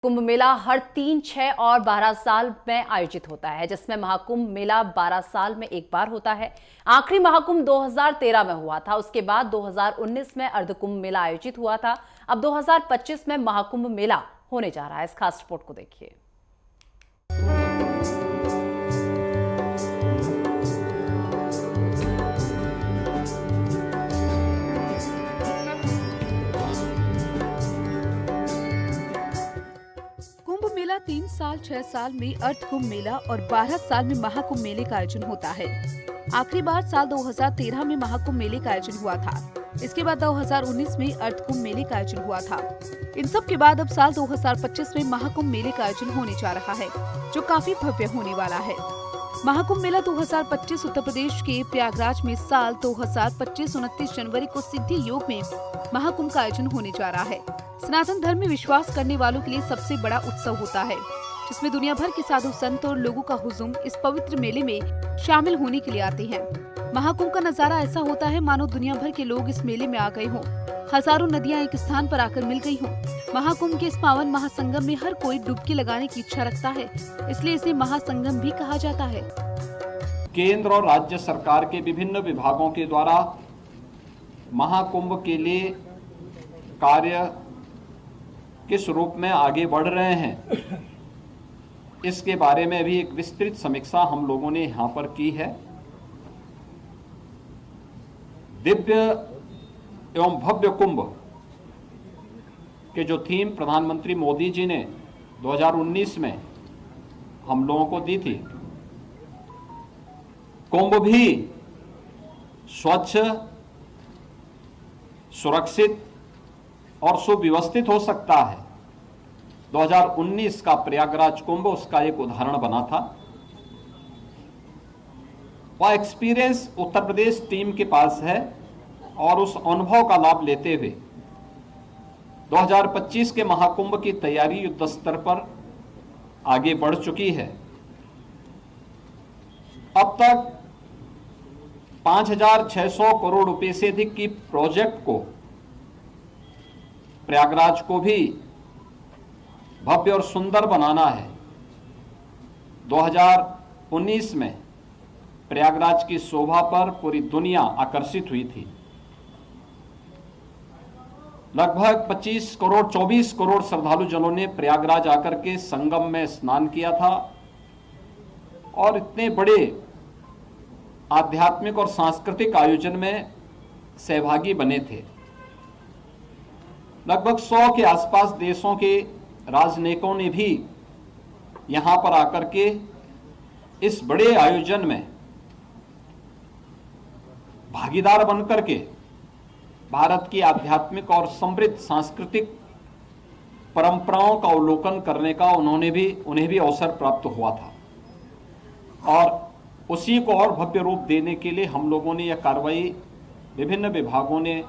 कुंभ मेला हर 3, 6 और 12 साल में आयोजित होता है, जिसमें महाकुंभ मेला 12 साल में एक बार होता है। आखिरी महाकुंभ 2013 में हुआ था। उसके बाद 2019 में अर्धकुंभ मेला आयोजित हुआ था। अब 2025 में महाकुंभ मेला होने जा रहा है। इस खास रिपोर्ट को देखिए। कुंभ मेला 3 साल, 6 साल में अर्ध कुंभ मेला और 12 साल में महाकुंभ मेले का आयोजन होता है। आखिरी बार साल 2013 में महाकुंभ मेले का आयोजन हुआ था। इसके बाद 2019 में अर्ध कुंभ मेले का आयोजन हुआ था। इन सब के बाद अब साल 2025 में महाकुंभ मेले का आयोजन होने जा रहा है, जो काफी भव्य होने वाला है। महाकुंभ मेला 2025 उत्तर प्रदेश के प्रयागराज में साल 2025 29 जनवरी को सिद्धि योग में महाकुंभ का आयोजन होने जा रहा है। सनातन धर्म में विश्वास करने वालों के लिए सबसे बड़ा उत्सव होता है, जिसमें दुनिया भर के साधु संत और लोगों का हुजूम इस पवित्र मेले में शामिल होने के लिए आते हैं। महाकुंभ का नजारा ऐसा होता है मानो दुनिया भर के लोग इस मेले में आ गए हों। हजारों नदियां एक स्थान पर आकर मिल गई हों। महाकुंभ के इस पावन महासंगम में हर कोई डुबकी लगाने की इच्छा रखता है, इसलिए इसे महासंगम भी कहा जाता है। केंद्र और राज्य सरकार के विभिन्न विभागों के द्वारा महाकुंभ के लिए कार्य किस रूप में आगे बढ़ रहे हैं, इसके बारे में भी एक विस्तृत समीक्षा हम लोगों ने यहाँ पर की है। दिव्य एवं भव्य कुंभ के जो थीम प्रधानमंत्री मोदी जी ने 2019 में हम लोगों को दी थी, कुंभ भी स्वच्छ, सुरक्षित और सुव्यवस्थित हो सकता है। 2019 का प्रयागराज कुंभ उसका एक उदाहरण बना था। वह एक्सपीरियंस उत्तर प्रदेश टीम के पास है और उस अनुभव का लाभ लेते हुए 2025 के महाकुंभ की तैयारी युद्ध स्तर पर आगे बढ़ चुकी है। अब तक 5,600 करोड़ रुपए से अधिक की प्रोजेक्ट को, प्रयागराज को भी भव्य और सुंदर बनाना है। 2019 में प्रयागराज की शोभा पर पूरी दुनिया आकर्षित हुई थी। लगभग 24 करोड़ श्रद्धालु जनों ने प्रयागराज आकर के संगम में स्नान किया था और इतने बड़े आध्यात्मिक और सांस्कृतिक आयोजन में सहभागी बने थे। लगभग 100 के आसपास देशों के राजनयिकों ने भी यहां पर आकर के इस बड़े आयोजन में भागीदार बनकर के भारत की आध्यात्मिक और समृद्ध सांस्कृतिक परंपराओं का अवलोकन करने का उन्हें भी अवसर प्राप्त हुआ था। और उसी को और भव्य रूप देने के लिए हम लोगों ने यह कार्रवाई विभिन्न विभागों ने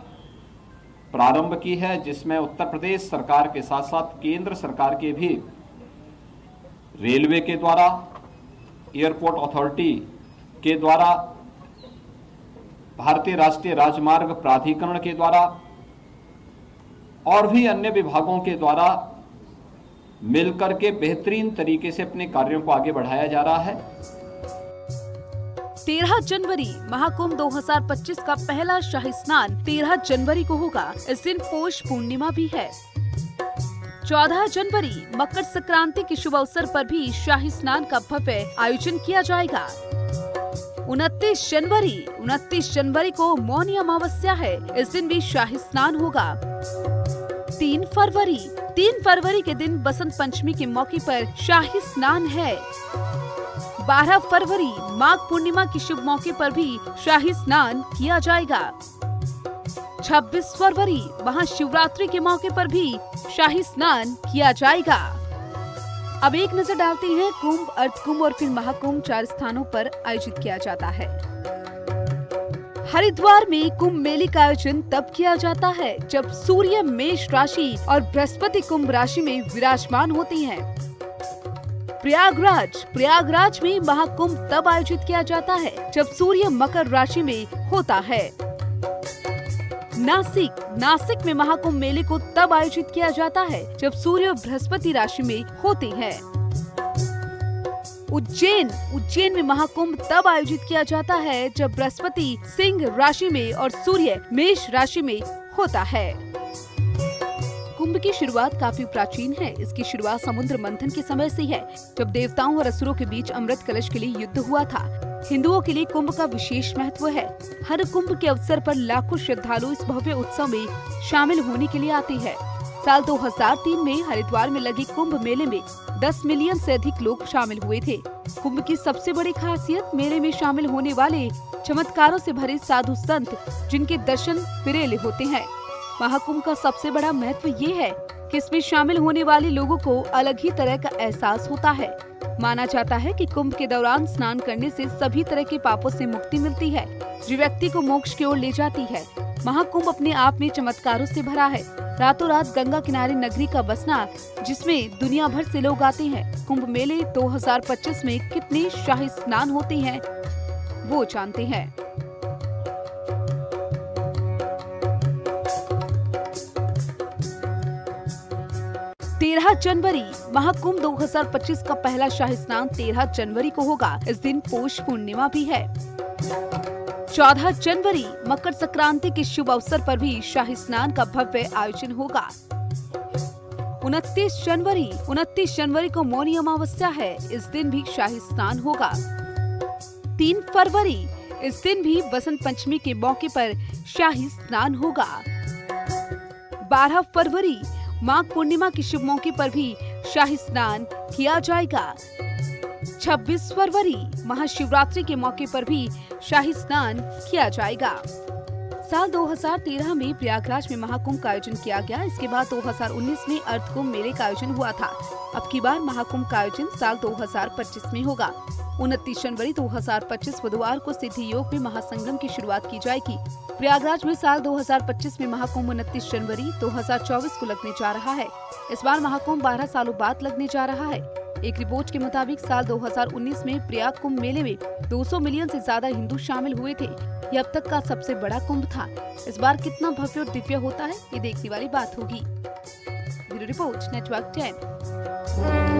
प्रारंभ की है, जिसमें उत्तर प्रदेश सरकार के साथ साथ केंद्र सरकार के भी रेलवे के द्वारा, एयरपोर्ट अथॉरिटी के द्वारा, भारतीय राष्ट्रीय राजमार्ग प्राधिकरण के द्वारा और भी अन्य विभागों के द्वारा मिलकर के बेहतरीन तरीके से अपने कार्यों को आगे बढ़ाया जा रहा है। 13 जनवरी महाकुंभ 2025 का पहला शाही स्नान 13 जनवरी को होगा। इस दिन पौष पूर्णिमा भी है। 14 जनवरी मकर संक्रांति के शुभ अवसर पर भी शाही स्नान का भव्य आयोजन किया जाएगा। 29 जनवरी को मौनी अमावस्या है। इस दिन भी शाही स्नान होगा। 3 फरवरी के दिन बसंत पंचमी के मौके पर शाही स्नान है। 12 फरवरी माघ पूर्णिमा के शुभ मौके पर भी शाही स्नान किया जाएगा। 26 फरवरी महाशिवरात्रि के मौके पर भी शाही स्नान किया जाएगा। अब एक नजर डालते हैं कुंभ, अर्धकुंभ और फिर महाकुंभ 4 स्थानों पर आयोजित किया जाता है। हरिद्वार में कुंभ मेले का आयोजन तब किया जाता है जब सूर्य मेष राशि और बृहस्पति कुंभ राशि में विराजमान होती हैं। प्रयागराज में महाकुंभ तब आयोजित किया जाता है जब सूर्य मकर राशि में होता है। नासिक में महाकुंभ मेले को तब आयोजित किया जाता है जब सूर्य और बृहस्पति राशि में होते हैं। उज्जैन में महाकुंभ तब आयोजित किया जाता है जब बृहस्पति सिंह राशि में और सूर्य मेष राशि में होता है। कुंभ की शुरुआत काफी प्राचीन है। इसकी शुरुआत समुद्र मंथन के समय से है, जब देवताओं और असुरों के बीच अमृत कलश के लिए युद्ध हुआ था। हिंदुओं के लिए कुंभ का विशेष महत्व है। हर कुंभ के अवसर पर लाखों श्रद्धालु इस भव्य उत्सव में शामिल होने के लिए आते हैं। साल 2003 में हरिद्वार में लगे कुंभ मेले में 10 मिलियन से अधिक लोग शामिल हुए थे। कुंभ की सबसे बड़ी खासियत मेले में शामिल होने वाले चमत्कारों से भरे साधु संत, जिनके दर्शन विरले होते हैं। महाकुंभ का सबसे बड़ा महत्व ये है कि इसमें शामिल होने वाले लोगों को अलग ही तरह का एहसास होता है। माना जाता है कि कुंभ के दौरान स्नान करने से सभी तरह के पापों से मुक्ति मिलती है, जो व्यक्ति को मोक्ष की ओर ले जाती है। महाकुंभ अपने आप में चमत्कारों से भरा है। रातों रात गंगा किनारे नगरी का बसना, जिसमें दुनिया भर से लोग आते हैं। कुंभ मेले 2025 में कितने शाही स्नान होते हैं, वो जानते हैं। 13 जनवरी महाकुंभ 2025 का पहला शाही स्नान 13 जनवरी को होगा। इस दिन पौष पूर्णिमा भी है। 14 जनवरी मकर संक्रांति के शुभ अवसर पर भी शाही स्नान का भव्य आयोजन होगा। 29 जनवरी को मौनी अमावस्या है। इस दिन भी शाही स्नान होगा। 3 फरवरी इस दिन भी बसंत पंचमी के मौके पर शाही स्नान होगा। 12 फरवरी माघ पूर्णिमा के शुभ मौके पर भी शाही स्नान किया जाएगा। 26 फरवरी महाशिवरात्रि के मौके पर भी शाही स्नान किया जाएगा। साल 2013 में प्रयागराज में महाकुंभ का आयोजन किया गया। इसके बाद 2019 में अर्धकुंभ मेले का आयोजन हुआ था। अब की बार महाकुंभ का आयोजन साल 2025 में होगा। 29 जनवरी 2025 बुधवार को सिद्धि योग में महासंगम की शुरुआत की जाएगी। प्रयागराज में साल 2025 में महाकुंभ 29 जनवरी 2024 को लगने जा रहा है। इस बार महाकुंभ 12 सालों बाद लगने जा रहा है। एक रिपोर्ट के मुताबिक साल 2019 में प्रयाग कुंभ मेले में 200 मिलियन से ज्यादा हिंदू शामिल हुए थे। यह अब तक का सबसे बड़ा कुंभ था। इस बार कितना भव्य और दिव्य होता है, ये देखने वाली बात होगी। Bureau report, network 10।